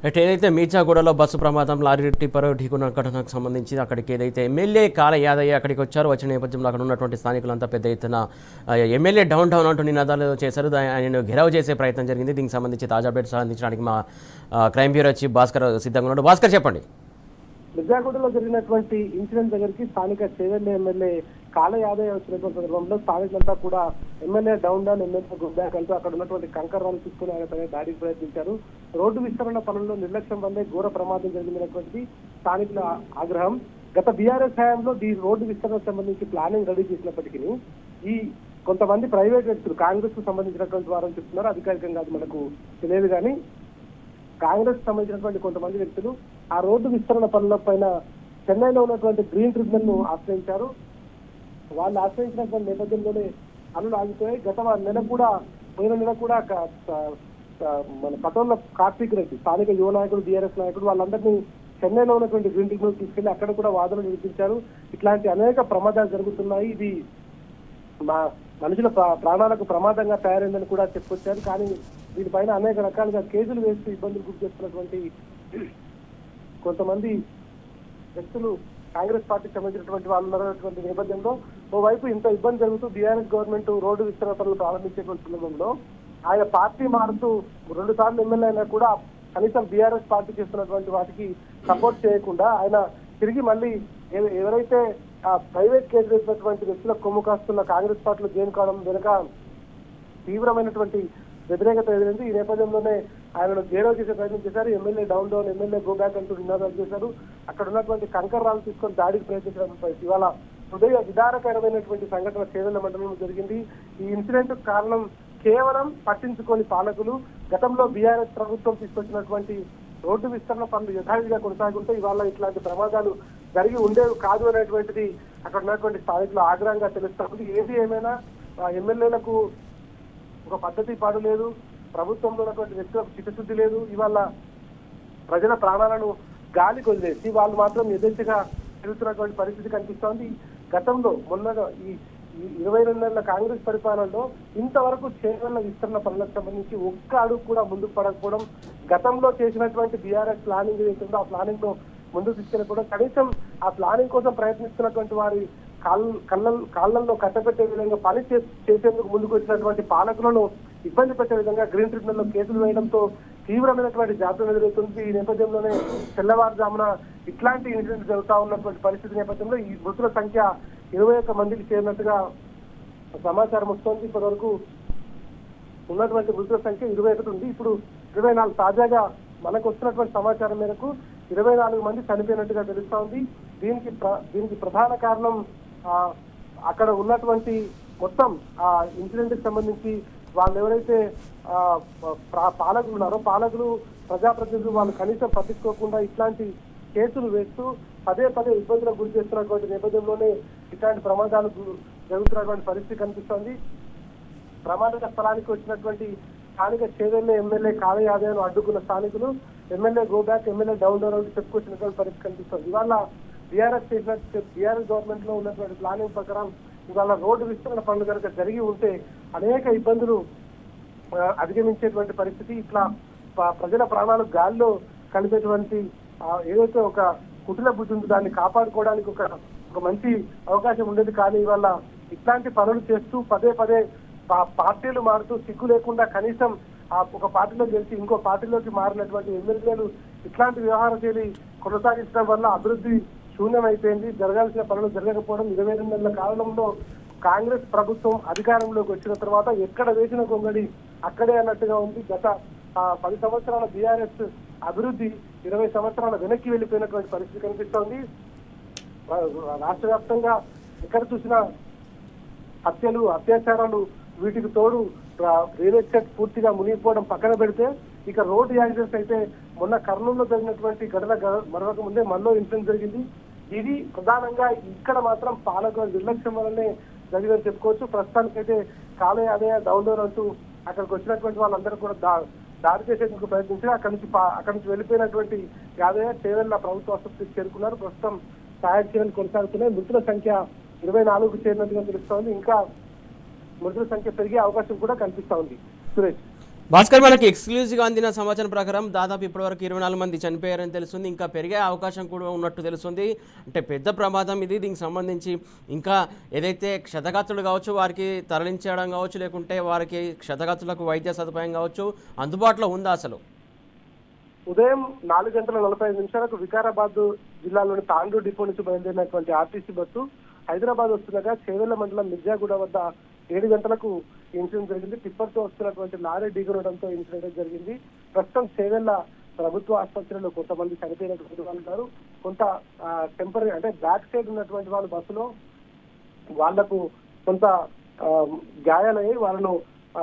ఏదైతే మీర్జాగూడలో బస్సు ప్రమాదం lorry tipper ఢీకొన్న ఘటనకు సంబంధించి అక్కడికి ఏదైతే ఎమ్మెల్యే కాల యాదయ్య అక్కడికి వచ్చారో వచ్చిన నేపథ్యంలో అక్కడ ఉన్నటువంటి స్థానికులంతా పెద్ద ఎత్తున ఎమ్మెల్యే డౌన్ అంటూ నినాదాలు చేశారు. ఆయన ఘెరావ్ చేసే ప్రయత్నం జరిగింది. దీనికి సంబంధించి తాజా అప్డేట్స్ అందించడానికి మా క్రైమ్ బ్యూరో చీఫ్ భాస్కర్ సిద్ధంగా ఉన్నాడు. భాస్కర్, చెప్పండి. మిర్జాగూడలో జరిగినటువంటి ఇన్సిడెంట్ దగ్గరికి స్థానిక చేవెళ్ల ఎమ్మెల్యే కాల యాదయ్య వచ్చినటువంటి సందర్భంలో స్థానికులంతా కూడా MLA down MLA good back అంటూ అక్కడ ఉన్నటువంటి కంకర్ రాళ్ళు తీసుకుని ఆయన దాడికి ప్రయత్నించారు. రోడ్డు విస్తరణ పనుల్లో నిర్లక్ష్యం వల్లే ఘోర ప్రమాదం జరిగినటువంటి స్థానికుల ఆగ్రహం. గత బీఆర్ఎస్ హయాంలో ఈ రోడ్డు విస్తరణకు సంబంధించి ప్లానింగ్ రెడీ చేసినప్పటికీ ఈ కొంతమంది ప్రైవేట్ వ్యక్తులు కాంగ్రెస్ కు సంబంధించినటువంటి వారని చెప్తున్నారు. అధికారికంగా అది మనకు తెలియదు కానీ కాంగ్రెస్ సంబంధించినటువంటి కొంతమంది వ్యక్తులు ఆ రోడ్డు విస్తరణ పనుల పైన చెన్నైలో ఉన్నటువంటి గ్రీన్ ట్రిబ్యునల్ ను ఆశ్రయించారు. వాళ్ళు ఆశ్రయించినటువంటి నేపథ్యంలోనే పనులు ఆగిపోయాయి. గత పోయిన నెల కూడా మన పటోళ్ళ కార్తీక్ రెడ్డి స్థానిక యువ నాయకుడు, బీఆర్ఎస్ నాయకుడు వాళ్ళందరినీ చెన్నైలో ఉన్నటువంటి గ్రీన్ ట్రిబ్యునల్ తీసుకెళ్లి అక్కడ కూడా వాదనలు వినిపించారు. ఇట్లాంటి అనేక ప్రమాదాలు జరుగుతున్నాయి, ఇది మా మనుషుల ప్రాణాలకు ప్రమాదంగా తయారైందని కూడా చెప్పుకొచ్చారు. కానీ దీనిపైన అనేక రకాలుగా కేసులు వేస్తూ ఇబ్బందులు గురి చేస్తున్నటువంటి కొంతమంది వ్యక్తులు కాంగ్రెస్ పార్టీకి సంబంధించినటువంటి వాళ్ళు ఉన్నటువంటి నేపథ్యంలో ఓవైపు ఇంత ఇబ్బంది జరుగుతూ బీఆర్ఎస్ గవర్నమెంట్ రోడ్డు విస్తరణ పనులు ప్రారంభించేటువంటి సందర్భంలో ఆయన పార్టీ మారుతూ 2 సార్లు ఎమ్మెల్యే అయినా కూడా కనీసం బీఆర్ఎస్ పార్టీ చేస్తున్నటువంటి వాటికి సపోర్ట్ చేయకుండా ఆయన తిరిగి మళ్ళీ ఎవరైతే ప్రైవేట్ కేసు వేసినటువంటి వ్యక్తులకు కొమ్ము కాస్తున్న కాంగ్రెస్ పార్టీలో జైన్ కావడం వెనుక తీవ్రమైనటువంటి వ్యతిరేకత ఎదిరింది. ఈ నేపథ్యంలోనే ఆయనను గేరవ్ చేసే ప్రయత్నం చేశారు. MLA down MLA go back అంటూ నినాదాలు చేశారు. అక్కడ ఉన్నటువంటి కంకర్ రాళ్ళు తీసుకొని దాడికి ప్రయత్నించడం ఇవాళ హృదయ విదారకరమైనటువంటి సంఘటన చేవెళ్ల మండలంలో జరిగింది. ఈ ఇన్సిడెంట్ కారణం కేవలం పట్టించుకోని పాలకులు. గతంలో బీఆర్ఎస్ ప్రభుత్వం తీసుకొచ్చినటువంటి రోడ్డు విస్తరణ పనులు యథావిధిగా కొనసాగుంటే ఇవాళ ఇట్లాంటి ప్రమాదాలు జరిగి ఉండేవి కాదు అనేటువంటిది అక్కడ ఉన్నటువంటి స్థానికుల ఆగ్రహంగా తెలుస్తుంది. ఏది ఏమైనా ఎమ్మెల్యేలకు ఒక పద్ధతి పాడు లేదు, ప్రభుత్వంలో ఉన్నటువంటి వ్యక్తులకు చిత్తశుద్ధి లేదు. ఇవాళ ప్రజల ప్రాణాలను గాలి కొదిలేసి వాళ్ళు మాత్రం యథేచ్ఛగా తిరుగుతున్నటువంటి పరిస్థితి కనిపిస్తోంది. గతంలో మొన్నగా ఈ 22 నెలల కాంగ్రెస్ పరిపాలనలో ఇంతవరకు చేవెళ్ల విస్తరణ పనులకు సంబంధించి ఒక్క అడుగు కూడా ముందుకు పడకపోవడం, గతంలో చేసినటువంటి బీఆర్ఎస్ ప్లానింగ్ ఏదైతుందో ఆ ప్లానింగ్ లో ముందుకు తీసుకెళ్ళకపోవడం, కనీసం ఆ ప్లానింగ్ కోసం ప్రయత్నిస్తున్నటువంటి వారి కాళ్ళల్లో కట్టబెట్టే విధంగా పని చేసేందుకు ముందుకు వచ్చినటువంటి పాలకులను ఇబ్బంది పెట్టే విధంగా గ్రీన్ ట్రిబ్యునల్ లో కేసులు వేయడంతో తీవ్రమైనటువంటి జాప్యం ఎదురవుతుంది. ఈ నేపథ్యంలోనే తెల్లవారుజామున ఇట్లాంటి ఇన్సిడెంట్ జరుగుతా ఉన్నటువంటి పరిస్థితి నేపథ్యంలో ఈ మృతుల సంఖ్య 21 మందికి చేరినట్టుగా సమాచారం వస్తోంది. ఇప్పటి వరకు ఉన్నటువంటి మృతుల సంఖ్య 21 ఉంది. ఇప్పుడు 24 తాజాగా మనకు వస్తున్నటువంటి సమాచారం మేరకు 24 మంది చనిపోయినట్టుగా తెలుస్తా ఉంది. దీనికి ప్రధాన కారణం అక్కడ ఉన్నటువంటి మొత్తం ఆ ఇన్సిడెంట్ కి సంబంధించి వాళ్ళు ఎవరైతే పాలకులు ఉన్నారో పాలకులు ప్రజాప్రతినిధులు వాళ్ళు కనీసం పట్టించుకోకుండా ఇట్లాంటి కేసులు వేస్తూ పదే ఇబ్బందులకు గురి చేస్తున్నటువంటి నేపథ్యంలోనే ఇట్లాంటి ప్రమాదాలు జరుగుతున్నటువంటి పరిస్థితి కనిపిస్తోంది. ప్రమాద స్థలానికి వచ్చినటువంటి స్థానిక చేవెళ్ల ఎమ్మెల్యే కాల యాదయ్యను అడ్డుకున్న స్థానికులు MLA go back, MLA down చెప్పుకొచ్చినటువంటి పరిస్థితి కనిపిస్తుంది. ఇవాళ బీఆర్ఎస్ గవర్నమెంట్ లో ఉన్నటువంటి ప్లానింగ్ ప్రకారం ఇవాళ రోడ్డు విస్తరణ పనులు కనుక జరిగి ఉంటే అనేక ఇబ్బందులు అధిగమించేటువంటి పరిస్థితి, ఇట్లా ప్రజల ప్రాణాలు గాల్లో కలిపేటువంటి ఏదైతే ఒక కుటిల బుద్ధి ఉందో దాన్ని కాపాడుకోవడానికి ఒక మంచి అవకాశం ఉండేది. కానీ ఇవాళ ఇట్లాంటి పనులు చేస్తూ పదే పార్టీలు మారుతూ సిగ్గు లేకుండా కనీసం ఒక పార్టీలో గెలిచి ఇంకో పార్టీలోకి మారినటువంటి ఎమ్మెల్యేలు ఇట్లాంటి వ్యవహార శైలి కొనసాగించడం వల్ల అభివృద్ధి శూన్యమైపోయింది. జరగాల్సిన పనులు జరగకపోవడం 22 నెలల కాలంలో కాంగ్రెస్ ప్రభుత్వం అధికారంలోకి వచ్చిన తర్వాత ఎక్కడ వేసిన గొంగడి అక్కడే అన్నట్టుగా ఉంది. గత 10 సంవత్సరాల బీఆర్ఎస్ అభివృద్ధి 20 సంవత్సరాల వెనక్కి వెళ్ళిపోయినటువంటి పరిస్థితి కనిపిస్తోంది. రాష్ట్ర వ్యాప్తంగా ఎక్కడ చూసినా హత్యలు, అత్యాచారాలు, వీటికి తోడు రియల్ ఎస్టేట్ పూర్తిగా మునిగిపోవడం పక్కన పెడితే ఇక రోడ్డు యాక్సిడెంట్స్ అయితే మొన్న కర్నూలులో జరిగినటువంటి ఘటన మరొక ముందే మనలో ఇన్సిడెంట్ జరిగింది. ఇది ప్రధానంగా ఇక్కడ మాత్రం పాలకుల నిర్లక్ష్యం వల్లనే జరిగిందని చెప్పుకోవచ్చు. ప్రస్తుతానికైతే కాల యాదయ్య డౌన్ అంటూ అక్కడికి వచ్చినటువంటి వాళ్ళందరూ కూడా దాడి చేసేందుకు ప్రయత్నించారు. అక్కడి నుంచి వెళ్ళిపోయినటువంటి యాదయ్య చేవెళ్ల ప్రభుత్వ ఆసుపత్రికి చేరుకున్నారు. ప్రస్తుతం సహాయ చర్యలు కొనసాగుతున్నాయి. మృతుల సంఖ్య 24కు చేరినట్టుగా తెలుస్తోంది. ఇంకా మృతుల సంఖ్య పెరిగే అవకాశం కూడా కనిపిస్తా ఉంది. సురేష్. భాస్కర్, మనకి ఎక్స్క్లూజివ్గా అందిన సమాచారం ప్రకారం దాదాపు ఇప్పటివరకు 24 మంది చనిపోయారని తెలుస్తుంది. ఇంకా పెరిగే అవకాశం కూడా ఉన్నట్టు తెలుస్తుంది. అంటే పెద్ద ప్రమాదం ఇది. దీనికి సంబంధించి ఇంకా ఏదైతే క్షతగాత్రులు కావచ్చు వారికి తరలించడం కావచ్చు, లేకుంటే వారికి క్షతగాత్రులకు వైద్య సదుపాయం కావచ్చు అందుబాటులో ఉందా అసలు? ఉదయం 4:45 వికారాబాద్ జిల్లాలోని తాండూరు డిపో నుంచి బయలుదేరినటువంటి ఆర్టీసీ బస్సు హైదరాబాద్ వస్తుండగా చేవెళ్ల మండలం మిర్జాగూడ వద్ద 7 గంటలకు ఇన్సిడెంట్ జరిగింది. టిప్పర్ తో వస్తున్నటువంటి లారీ ఢీకొనడంతో ఇన్సిడెంట్ జరిగింది. ప్రస్తుతం చేవెళ్ల ప్రభుత్వ ఆసుపత్రిలో కొంతమంది చనిపోయినటువంటి వాళ్ళు ఉన్నారు. కొంత టెంపరీ అంటే బ్యాక్ సైడ్ ఉన్నటువంటి వాళ్ళు బస్సులో వాళ్లకు కొంత గాయాలయ్యి వాళ్ళను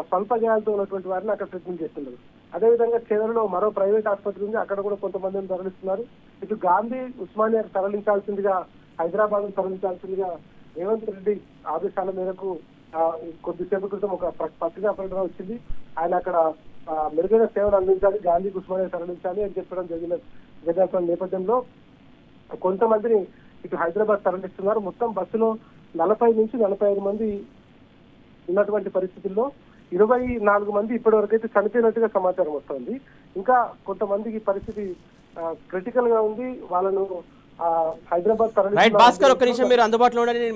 స్వల్ప గాయాలతో ఉన్నటువంటి వారిని అక్కడ ట్రీట్మెంట్ చేస్తున్నారు. అదేవిధంగా చేవెళ్లలో మరో ప్రైవేట్ ఆసుపత్రి ఉంది, అక్కడ కూడా కొంతమందిని తరలిస్తున్నారు. ఇటు గాంధీ ఉస్మానియా తరలించాల్సిందిగా, హైదరాబాద్ తరలించాల్సిందిగా రేవంత్ రెడ్డి ఆదేశాల మేరకు కొద్దిసేపు క్రితం ఒక పత్రికా ప్రకటన వచ్చింది. ఆయన అక్కడ మెరుగైన సేవలు అందించాలి, గాంధీ ఉస్మానియా తరలించాలి అని చెప్పడం జరిగిన నేపథ్యంలో కొంతమందిని ఇటు హైదరాబాద్ తరలిస్తున్నారు. మొత్తం బస్సులో 40 నుంచి 45 మంది ఉన్నటువంటి పరిస్థితుల్లో 24 మంది ఇప్పటి వరకు అయితే చనిపోయినట్టుగా సమాచారం వస్తుంది. ఇంకా కొంతమందికి పరిస్థితి క్రిటికల్ గా ఉంది. వాళ్ళను హైదరాబాద్ భాస్కర్, ఒక్క నిమిషం మీరు అందుబాటులో ఉండండి.